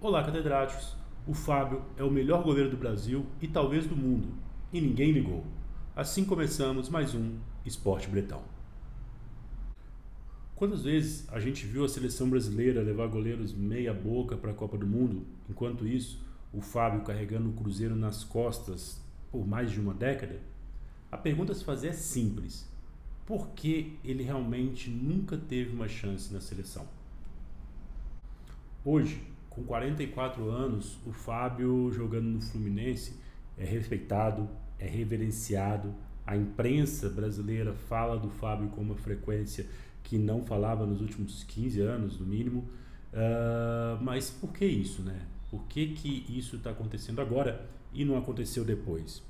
Olá, catedráticos! O Fábio é o melhor goleiro do Brasil e talvez do mundo, e ninguém ligou. Assim começamos mais um Esporte Bretão. Quantas vezes a gente viu a seleção brasileira levar goleiros meia boca para a Copa do Mundo, enquanto isso, o Fábio carregando o Cruzeiro nas costas por mais de uma década? A pergunta a se fazer é simples: por que ele realmente nunca teve uma chance na seleção? Hoje, com 44 anos, o Fábio jogando no Fluminense é respeitado, é reverenciado. A imprensa brasileira fala do Fábio com uma frequência que não falava nos últimos 15 anos, no mínimo. Mas por que isso, né? Por que isso está acontecendo agora e não aconteceu depois?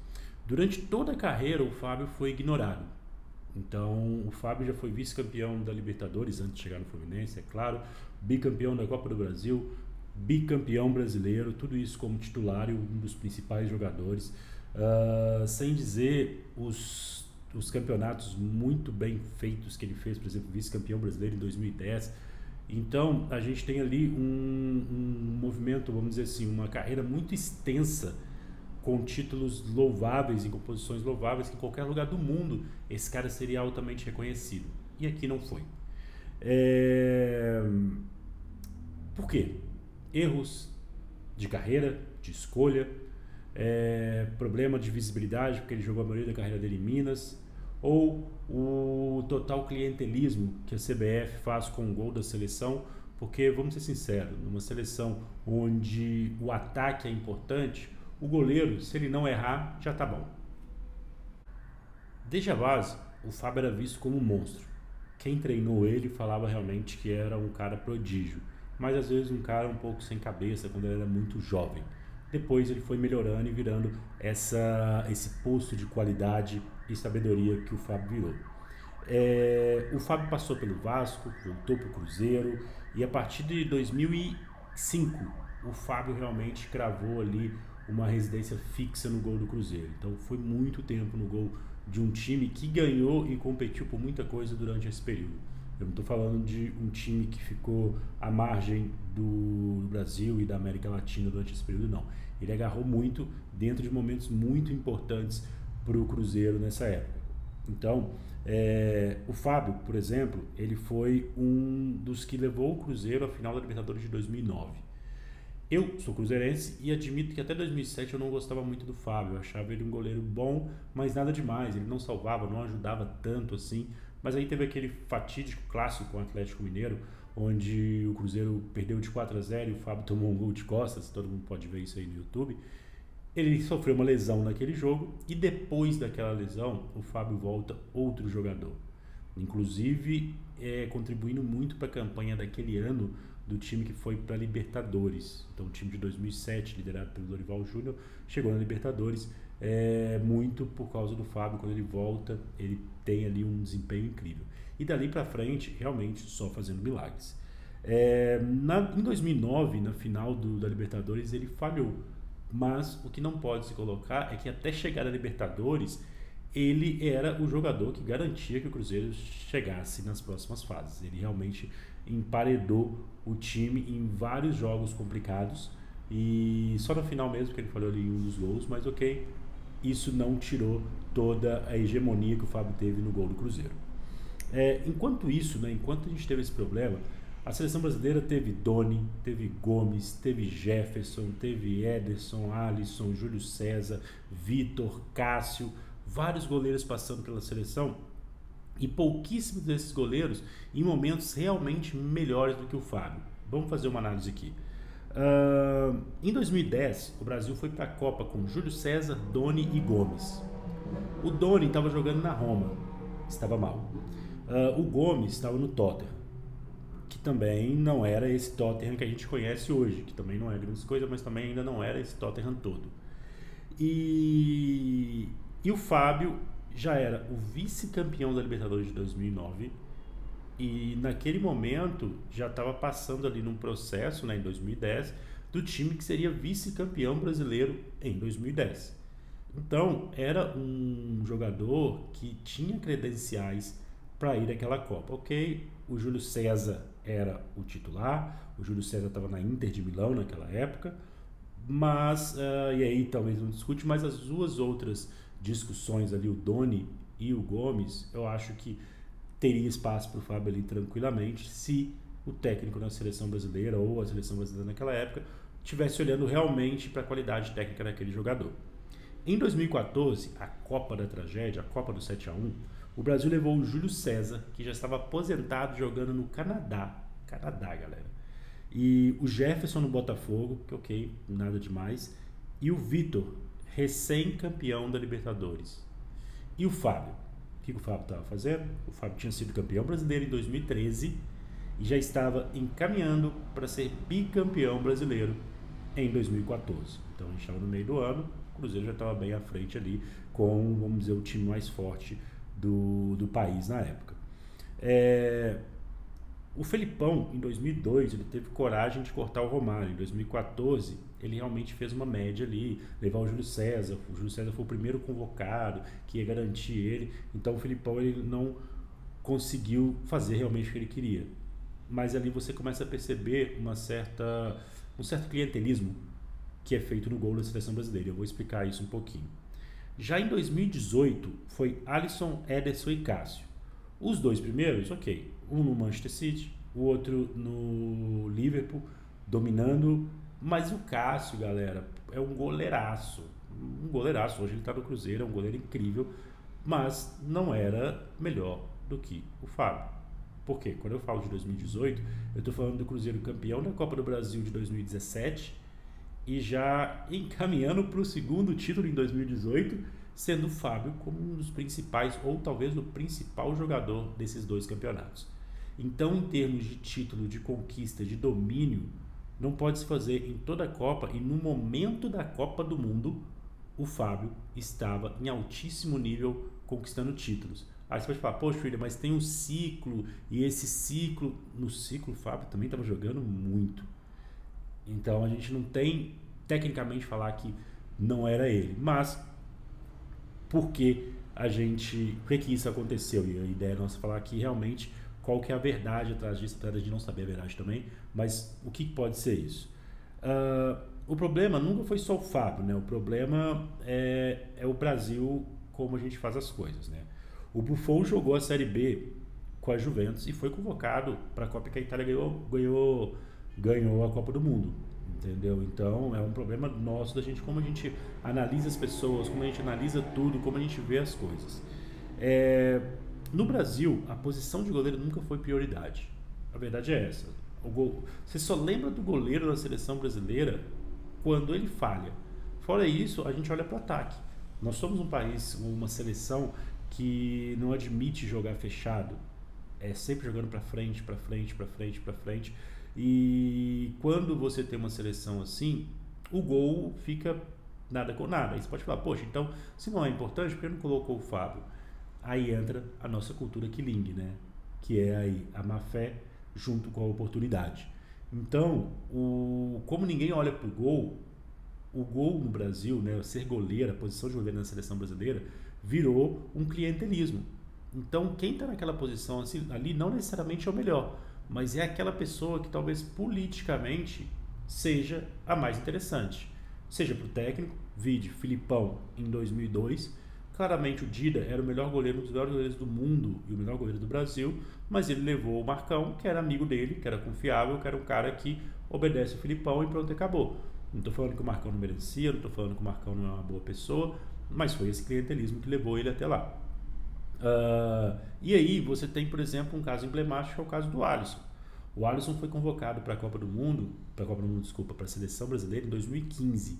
Durante toda a carreira, o Fábio foi ignorado. Então, o Fábio já foi vice-campeão da Libertadores antes de chegar no Fluminense, é claro, bicampeão da Copa do Brasil, bicampeão brasileiro, tudo isso como titular e um dos principais jogadores. Sem dizer os campeonatos muito bem feitos que ele fez, por exemplo, vice-campeão brasileiro em 2010. Então, a gente tem ali um movimento, vamos dizer assim, uma carreira muito extensa, com títulos louváveis, em composições louváveis, que em qualquer lugar do mundo esse cara seria altamente reconhecido. E aqui não foi. Por quê? Erros de carreira, de escolha, problema de visibilidade, porque ele jogou a maioria da carreira dele em Minas, ou o total clientelismo que a CBF faz com o gol da seleção, porque, vamos ser sinceros, numa seleção onde o ataque é importante, o goleiro, se ele não errar, já tá bom. Desde a base, o Fábio era visto como um monstro. Quem treinou ele falava realmente que era um cara prodígio, mas às vezes um cara um pouco sem cabeça quando ele era muito jovem. Depois ele foi melhorando e virando esse posto de qualidade e sabedoria que o Fábio virou. O Fábio passou pelo Vasco, voltou para o Cruzeiro e a partir de 2005 o Fábio realmente cravou ali uma residência fixa no gol do Cruzeiro. Então foi muito tempo no gol de um time que ganhou e competiu por muita coisa durante esse período. Eu não estou falando de um time que ficou à margem do Brasil e da América Latina durante esse período, não. Ele agarrou muito dentro de momentos muito importantes para o Cruzeiro nessa época. Então, o Fábio, por exemplo, ele foi um dos que levou o Cruzeiro à final da Libertadores de 2009. Eu sou cruzeirense e admito que até 2007 eu não gostava muito do Fábio. Eu achava ele um goleiro bom, mas nada demais. Ele não salvava, não ajudava tanto assim. Mas aí teve aquele fatídico clássico com o Atlético Mineiro, onde o Cruzeiro perdeu de 4-0 e o Fábio tomou um gol de costas. Todo mundo pode ver isso aí no YouTube. Ele sofreu uma lesão naquele jogo e depois daquela lesão o Fábio volta outro jogador. Inclusive contribuindo muito para a campanha daquele ano do time que foi para a Libertadores. Então o time de 2007, liderado pelo Dorival Júnior, chegou na Libertadores muito por causa do Fábio. Quando ele volta, ele tem ali um desempenho incrível. E dali para frente, realmente só fazendo milagres. Em 2009, na final da Libertadores, ele falhou. Mas o que não pode se colocar é que até chegar à Libertadores, ele era o jogador que garantia que o Cruzeiro chegasse nas próximas fases. Ele realmente emparedou o time em vários jogos complicados e só no final mesmo que ele falhou ali em um dos gols, mas ok, isso não tirou toda a hegemonia que o Fábio teve no gol do Cruzeiro. Enquanto isso, né, enquanto a gente teve esse problema, a seleção brasileira teve Doni, teve Gomes, teve Jefferson, teve Ederson, Alisson, Júlio César, Vitor, Cássio, vários goleiros passando pela seleção e pouquíssimos desses goleiros em momentos realmente melhores do que o Fábio. Vamos fazer uma análise aqui. Em 2010, o Brasil foi para a Copa com Júlio César, Doni e Gomes. O Doni estava jogando na Roma, estava mal. O Gomes estava no Tottenham, que também não era esse Tottenham que a gente conhece hoje, que também não é grande coisa, mas também ainda não era esse Tottenham todo. E o Fábio já era o vice-campeão da Libertadores de 2009 e naquele momento já estava passando ali num processo, né, em 2010, do time que seria vice-campeão brasileiro em 2010. Então era um jogador que tinha credenciais para ir àquela Copa. Ok, o Júlio César era o titular, o Júlio César estava na Inter de Milão naquela época, mas, e aí talvez não discute, mas as duas outras discussões ali, o Doni e o Gomes, eu acho que teria espaço para o Fábio ali tranquilamente se o técnico da seleção brasileira ou a seleção brasileira naquela época estivesse olhando realmente para a qualidade técnica daquele jogador. Em 2014, a Copa da Tragédia, a Copa do 7-1, o Brasil levou o Júlio César, que já estava aposentado jogando no Canadá. Canadá, galera. E o Jefferson no Botafogo, que ok, nada demais. E o Vitor, recém-campeão da Libertadores. E o Fábio? O que o Fábio estava fazendo? O Fábio tinha sido campeão brasileiro em 2013 e já estava encaminhando para ser bicampeão brasileiro em 2014. Então a gente estava no meio do ano, o Cruzeiro já estava bem à frente ali com, vamos dizer, o time mais forte do país na época. O Felipão, em 2002, ele teve coragem de cortar o Romário. Em 2014, ele realmente fez uma média ali, levar o Júlio César. O Júlio César foi o primeiro convocado, que ia garantir ele. Então o Felipão ele não conseguiu fazer realmente o que ele queria. Mas ali você começa a perceber um certo clientelismo que é feito no gol da seleção brasileira. Eu vou explicar isso um pouquinho. Já em 2018, foi Alisson, Ederson e Cássio. Os dois primeiros, ok. Um no Manchester City, o outro no Liverpool, dominando. Mas o Cássio, galera, é um goleiraço. Um goleiraço. Hoje ele está no Cruzeiro, é um goleiro incrível. Mas não era melhor do que o Fábio. Por quê? Quando eu falo de 2018, eu estou falando do Cruzeiro campeão da Copa do Brasil de 2017 e já encaminhando para o segundo título em 2018, sendo o Fábio como um dos principais, ou talvez o principal jogador desses dois campeonatos. Então, em termos de título, de conquista, de domínio, não pode se fazer em toda a Copa, e no momento da Copa do Mundo, o Fábio estava em altíssimo nível conquistando títulos. Aí você pode falar, poxa, filha, mas tem um ciclo, e esse ciclo, no ciclo o Fábio também estava jogando muito. Então a gente não tem, tecnicamente, falar que não era ele, mas por que isso aconteceu? E a ideia nossa é falar aqui realmente qual que é a verdade atrás disso, apesar de não saber a verdade também, mas o que pode ser isso? O problema nunca foi só o Fábio, né? O problema é o Brasil, como a gente faz as coisas, né? O Buffon jogou a Série B com a Juventus e foi convocado para a Copa, que a Itália ganhou a Copa do Mundo, entendeu? Então é um problema nosso da gente, como a gente analisa as pessoas, como a gente analisa tudo, como a gente vê as coisas. No Brasil, a posição de goleiro nunca foi prioridade. A verdade é essa. Você só lembra do goleiro da seleção brasileira quando ele falha. Fora isso, a gente olha para o ataque. Nós somos um país, uma seleção que não admite jogar fechado. É sempre jogando para frente, para frente, para frente, para frente. E quando você tem uma seleção assim, o gol fica nada com nada. Aí você pode falar, poxa, então, se não é importante, por que não colocou o Fábio? Aí entra a nossa cultura quilingue, né? Que é aí a má fé junto com a oportunidade. Então, como ninguém olha pro gol, o gol no Brasil, né, ser goleiro, a posição de goleiro na seleção brasileira, virou um clientelismo. Então, quem está naquela posição assim, ali não necessariamente é o melhor, mas é aquela pessoa que talvez politicamente seja a mais interessante. Seja para o técnico, vide Filipão em 2002, claramente o Dida era o melhor goleiro, um dos melhores goleiros do mundo e o melhor goleiro do Brasil, mas ele levou o Marcão, que era amigo dele, que era confiável, que era um cara que obedece o Filipão e pronto, acabou. Não estou falando que o Marcão não merecia, não estou falando que o Marcão não é uma boa pessoa, mas foi esse clientelismo que levou ele até lá. E aí você tem, por exemplo, um caso emblemático, que é o caso do Alisson. O Alisson foi convocado para a Copa do Mundo, para a seleção brasileira em 2015.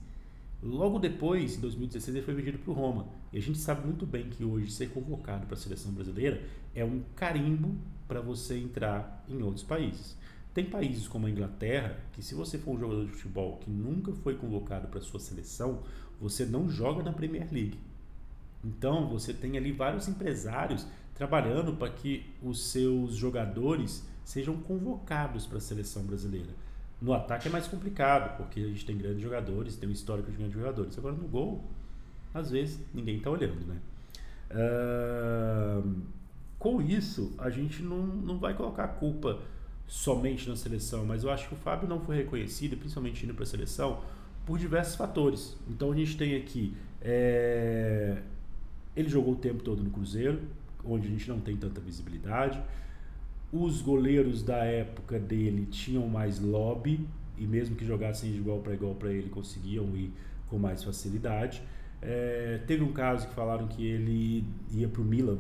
Logo depois, em 2016, ele foi vendido para o Roma. E a gente sabe muito bem que hoje ser convocado para a seleção brasileira é um carimbo para você entrar em outros países. Tem países como a Inglaterra, que se você for um jogador de futebol que nunca foi convocado para a sua seleção, você não joga na Premier League. Então, você tem ali vários empresários trabalhando para que os seus jogadores sejam convocados para a seleção brasileira. No ataque é mais complicado, porque a gente tem grandes jogadores, tem um histórico de grandes jogadores. Agora, no gol, às vezes, ninguém está olhando, né? Com isso, a gente não vai colocar a culpa somente na seleção, mas eu acho que o Fábio não foi reconhecido, principalmente indo para a seleção, por diversos fatores. Então a gente tem aqui, ele jogou o tempo todo no Cruzeiro, onde a gente não tem tanta visibilidade. Os goleiros da época dele tinham mais lobby, e mesmo que jogassem de igual para ele, conseguiam ir com mais facilidade. Teve um caso que falaram que ele ia para o Milan,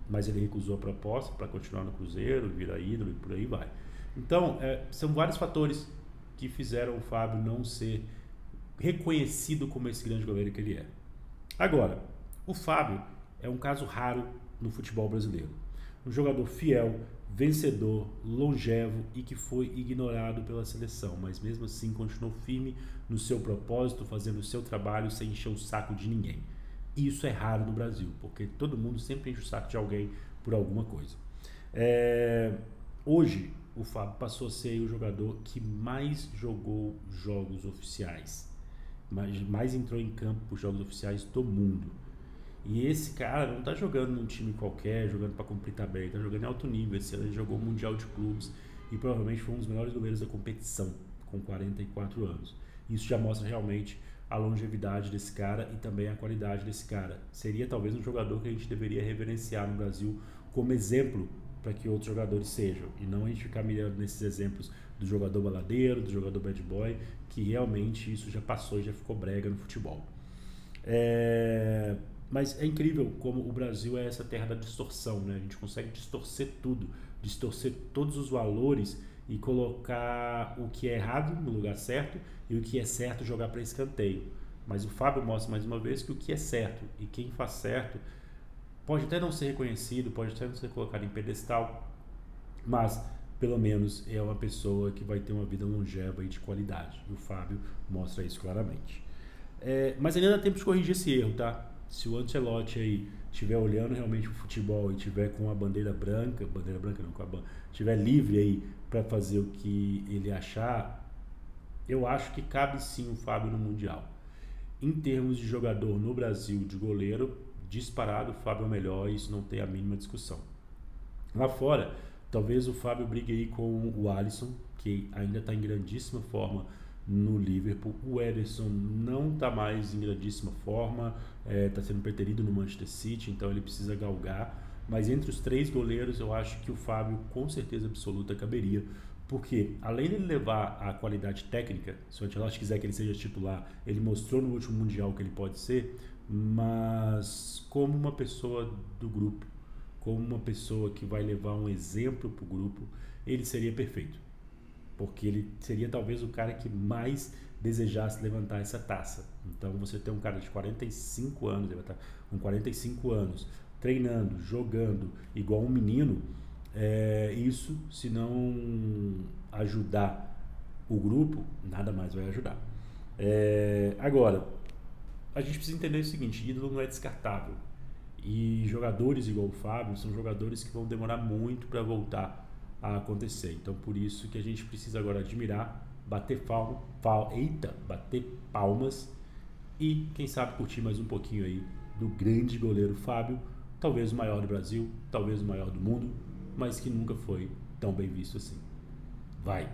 mas ele recusou a proposta para continuar no Cruzeiro, virar ídolo e por aí vai. Então, são vários fatores que fizeram o Fábio não ser reconhecido como esse grande goleiro que ele é. Agora, o Fábio é um caso raro no futebol brasileiro. Um jogador fiel, vencedor, longevo e que foi ignorado pela seleção, mas mesmo assim continuou firme no seu propósito, fazendo o seu trabalho sem encher o saco de ninguém. Isso é raro no Brasil, porque todo mundo sempre enche o saco de alguém por alguma coisa. Hoje, o Fábio passou a ser o jogador que mais jogou jogos oficiais, mais entrou em campo por jogos oficiais do mundo. E esse cara não está jogando num time qualquer, jogando para cumprir tabela, ele está jogando em alto nível. Esse ano ele jogou o Mundial de Clubes e provavelmente foi um dos melhores goleiros da competição, com 44 anos. Isso já mostra realmente a longevidade desse cara e também a qualidade desse cara. Seria talvez um jogador que a gente deveria reverenciar no Brasil como exemplo para que outros jogadores sejam, e não a gente ficar mirando nesses exemplos do jogador baladeiro, do jogador bad boy, que realmente isso já passou e já ficou brega no futebol. Mas é incrível como o Brasil é essa terra da distorção, né? A gente consegue distorcer tudo, distorcer todos os valores e colocar o que é errado no lugar certo e o que é certo jogar para escanteio. Mas o Fábio mostra mais uma vez que o que é certo e quem faz certo pode até não ser reconhecido, pode até não ser colocado em pedestal, mas pelo menos é uma pessoa que vai ter uma vida longeva e de qualidade. E o Fábio mostra isso claramente. Mas ainda dá tempo de corrigir esse erro, tá? Se o Ancelotti aí estiver olhando realmente o futebol e estiver com a bandeira branca não, estiver livre aí para fazer o que ele achar, eu acho que cabe sim o Fábio no Mundial. Em termos de jogador no Brasil, de goleiro, disparado, o Fábio é o melhor, e isso não tem a mínima discussão. Lá fora, talvez o Fábio brigue aí com o Alisson, que ainda está em grandíssima forma no Liverpool. O Ederson não está mais em grandíssima forma, está sendo preterido no Manchester City, então ele precisa galgar. Mas entre os três goleiros, eu acho que o Fábio, com certeza absoluta, caberia. Porque, além dele levar a qualidade técnica, se o Ancelotti quiser que ele seja titular, ele mostrou no último Mundial que ele pode ser, mas como uma pessoa do grupo, como uma pessoa que vai levar um exemplo para o grupo, ele seria perfeito. Porque ele seria talvez o cara que mais desejasse levantar essa taça. Então você tem um cara de 45 anos, ele vai estar com 45 anos, treinando, jogando igual um menino, isso, se não ajudar o grupo, nada mais vai ajudar. Agora, a gente precisa entender o seguinte: ídolo não é descartável. E jogadores igual o Fábio são jogadores que vão demorar muito para voltar a acontecer. Então, por isso que a gente precisa agora admirar, bater palmas e, quem sabe, curtir mais um pouquinho aí do grande goleiro Fábio, talvez o maior do Brasil, talvez o maior do mundo, mas que nunca foi tão bem visto assim. Vai!